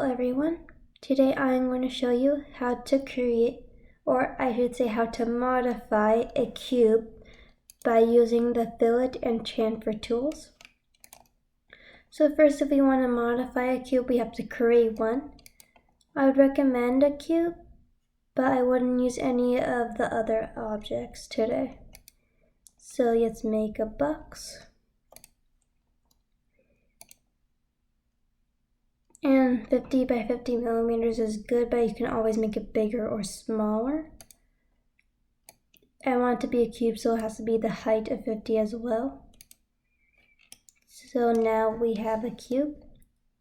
everyone. Today I'm going to show you how to create, or I should say how to modify a cube by using the Fillet and Chamfer tools. So first, if we want to modify a cube, we have to create one. I would recommend a cube, but I wouldn't use any of the other objects today. So let's make a box. And 50 by 50 millimeters is good, but you can always make it bigger or smaller. I want it to be a cube, so it has to be the height of 50 as well. So now we have a cube.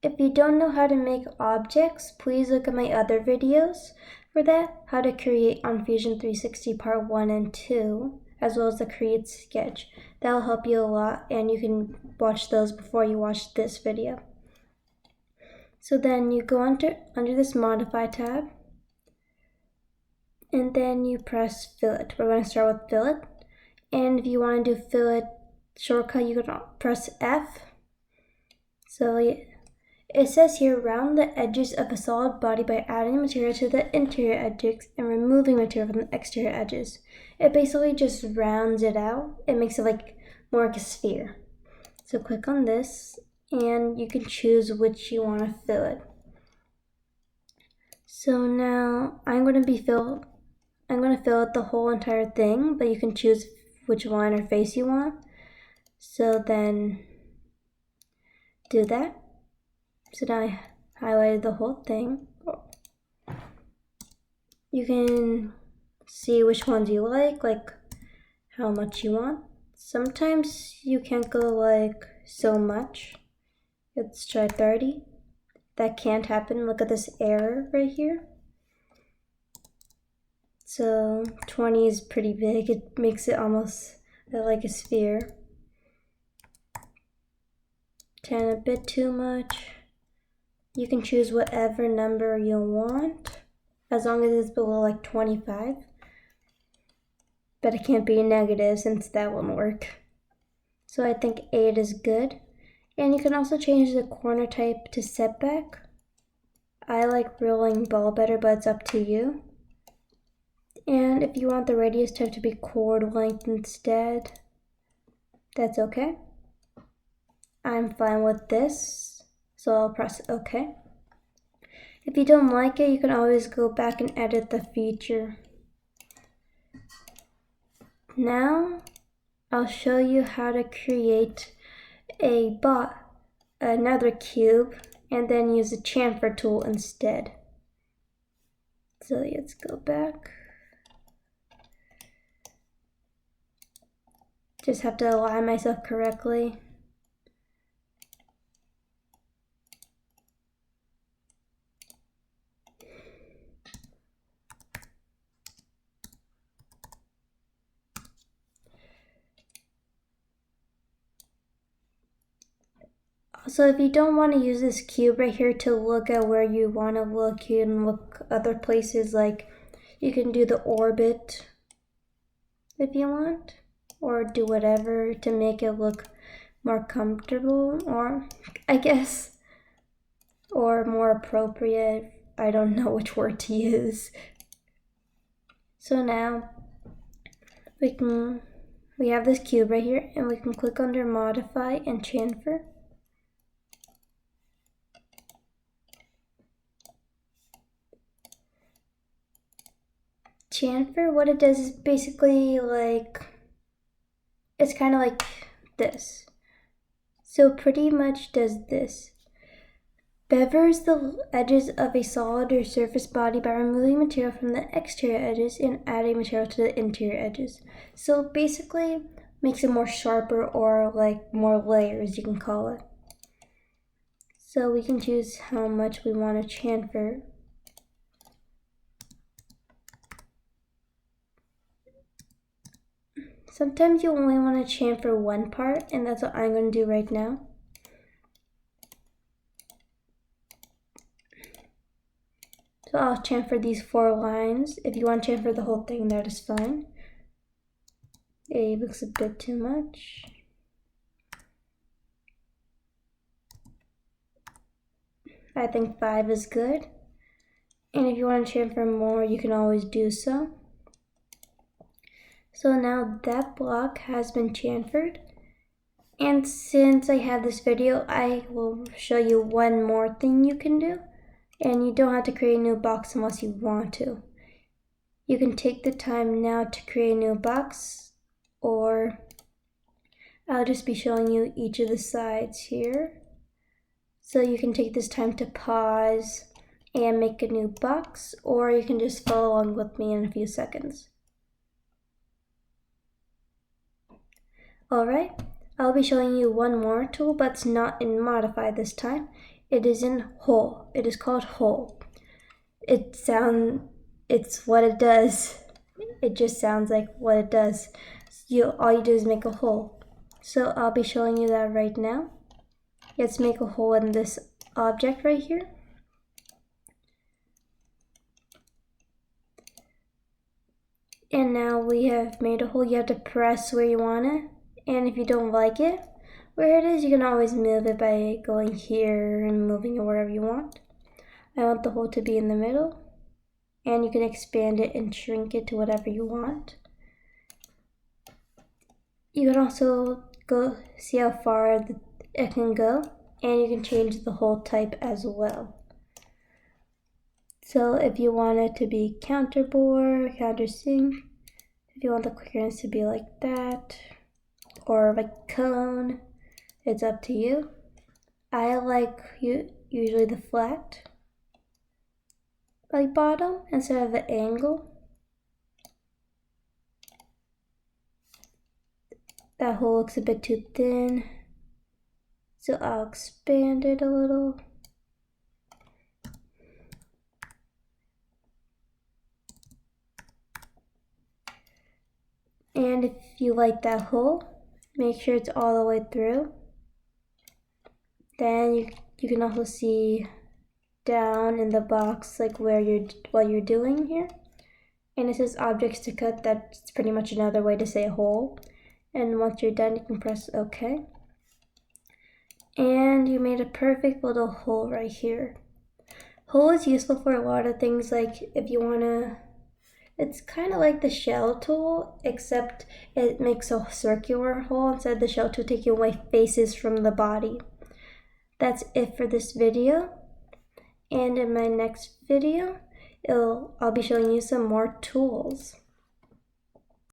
If you don't know how to make objects, please look at my other videos for that, how to create on Fusion 360 part 1 and 2, as well as the create sketch. That will help you a lot, and you can watch those before you watch this video. So then you go under this modify tab, and then you press fillet. We're going to start with fillet, and if you want to do fillet shortcut, you can press F. So it says here, round the edges of a solid body by adding material to the interior edges and removing material from the exterior edges. It basically just rounds it out. It makes it like more like a sphere. So click on this, and you can choose which you want to fillet. So now I'm going to fillet the whole entire thing, but you can choose which line or face you want. So then do that. So now I highlighted the whole thing. You can see which ones you like how much you want. Sometimes you can't go like so much. Let's try 30. That can't happen. Look at this error right here. So 20 is pretty big. It makes it almost like a sphere. 10 a bit too much. You can choose whatever number you want, as long as it's below like 25. But it can't be negative, since that won't work. So I think 8 is good. And you can also change the corner type to setback. I like rolling ball better, but it's up to you. And if you want the radius type to be chord length instead, that's okay. I'm fine with this, so I'll press OK. If you don't like it, you can always go back and edit the feature. Now, I'll show you how to create another cube, and then use the chamfer tool instead. So let's go back. Just have to align myself correctly. So if you don't want to use this cube right here to look at where you want to look, you can look other places, like you can do the orbit if you want, or do whatever to make it look more comfortable, or I guess, or more appropriate. I don't know which word to use. So now we have this cube right here, and we can click under modify and chamfer. Chamfer, what it does is basically it's kind of like this. So pretty much does this. Bevers the edges of a solid or surface body by removing material from the exterior edges and adding material to the interior edges. So basically makes it more sharper, or like more layers, you can call it. So we can choose how much we want to chamfer. Sometimes you only want to chamfer one part, and that's what I'm going to do right now. So I'll chamfer these 4 lines. If you want to chamfer the whole thing, that is fine. It looks a bit too much. I think 5 is good. And if you want to chamfer more, you can always do so. So now that block has been chamfered. And since I have this video, I will show you one more thing you can do. And you don't have to create a new box unless you want to. You can take the time now to create a new box, or I'll just be showing you each of the sides here. So you can take this time to pause and make a new box, or you can just follow along with me in a few seconds. Alright, I'll be showing you one more tool, but it's not in modify this time. It is in hole. It is called hole. It's what it does. It just sounds like what it does. All you do is make a hole. So I'll be showing you that right now. Let's make a hole in this object right here. And now we have made a hole. You have to press where you want it. And if you don't like it, where it is, you can always move it by going here and moving it wherever you want. I want the hole to be in the middle. And you can expand it and shrink it to whatever you want. You can also go see how far it can go, and you can change the hole type as well. So if you want it to be counterbore, countersink, if you want the clearance to be like that, or like cone, it's up to you. I like usually the flat, like bottom, instead of the angle. That hole looks a bit too thin, so I'll expand it a little. And if you like that hole, make sure it's all the way through. Then you can also see down in the box like what you're doing here. And it says objects to cut. That's pretty much another way to say hole. And once you're done, you can press OK. And you made a perfect little hole right here. Hole is useful for a lot of things, like if you wanna, it's kind of like the shell tool, except it makes a circular hole instead of the shell tool taking away faces from the body. That's it for this video. And in my next video, I'll be showing you some more tools.